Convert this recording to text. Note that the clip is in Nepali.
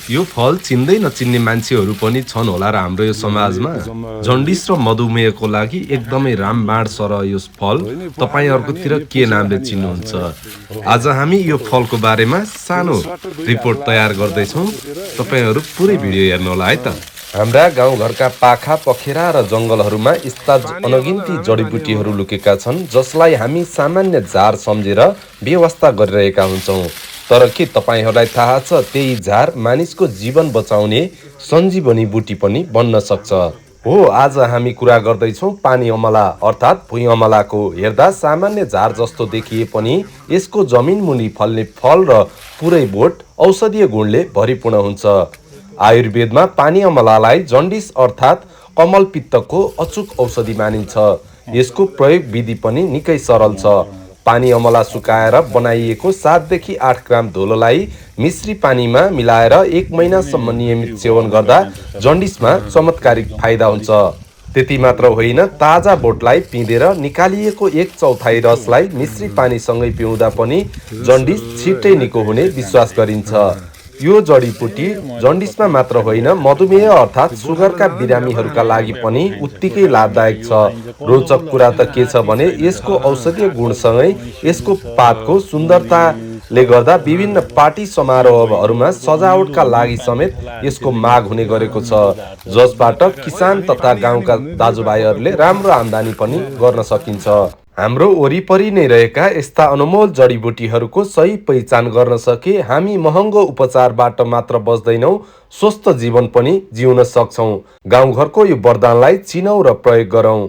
यो फल चिन्दै नचिन्ने मान्छेहरू पनि छन् होला र हाम्रो यो समाजमा। जन्डिस र मधुमेहको लागि एकदमै रामबाण सरह यो फल तपाईँहरूकोतिर के नामले चिन्नुहुन्छ? आज हामी यो फलको बारेमा सानो रिपोर्ट तयार गर्दैछौँ। तपाईँहरू पुरै भिडियो हेर्नुहोला है त। हाम्रा गाउँघरका पाखा पखेरा र जङ्गलहरूमा यस्ता अनगिन्ती जडीबुटीहरू लुकेका छन् जसलाई हामी सामान्य झार सम्झेर व्यवस्था गरिरहेका हुन्छौँ। तर के तपाईँहरूलाई थाहा छ त्यही झार मानिसको जीवन बचाउने सञ्जीवनी बुटी पनि बन्न सक्छ? हो, आज हामी कुरा गर्दैछौँ पानी अमला अर्थात् भुइँ अमलाको। हेर्दा सामान्य झार जस्तो देखिए पनि यसको जमिन मुनि फल्ने फल र पुरै बोट औषधीय गुणले भरिपूर्ण हुन्छ। आयुर्वेदमा पानी अमलालाई जन्डिस अर्थात् कमलपित्तको अचूक औषधि मानिन्छ। यसको प्रयोग विधि पनि निकै सरल छ। पानी अमला सुकाएर बनाइएको 7 देखि 8 ग्राम धुलोलाई मिश्री पानीमा मिलाएर 1 महिनासम्म नियमित सेवन गर्दा जन्डिसमा चमत्कारिक फाइदा हुन्छ। त्यति मात्र होइन, ताजा बोटलाई पिँधेर निकालिएको 1/4 रसलाई मिश्री पानीसँगै पिउँदा पनि जन्डिस छिट्टै निको हुने विश्वास गरिन्छ। यो जडीबुटी जन्डिसमा मात्र होइन, मधुमेह अर्थात् सुगरका बिरामीहरूका लागि पनि उत्तिकै लाभदायक छ। रोचक कुरा त के छ भने यसको औषधीय गुणसँगै यसको पातको सुन्दरताले गर्दा विभिन्न पार्टी समारोहहरूमा सजावटका लागि समेत यसको माग हुने गरेको छ, जसबाट किसान तथा गाउँका दाजुभाइहरूले राम्रो आम्दानी पनि गर्न सकिन्छ। हाम्रो वरिपरि नै रहेका यस्ता अनमोल जडीबुटीहरूको सही पहिचान गर्न सके हामी महँगो उपचारबाट मात्र बच्दैनौँ, स्वस्थ जीवन पनि जिउन सक्छौँ। गाउँघरको यो वरदानलाई चिनौँ र प्रयोग गरौँ।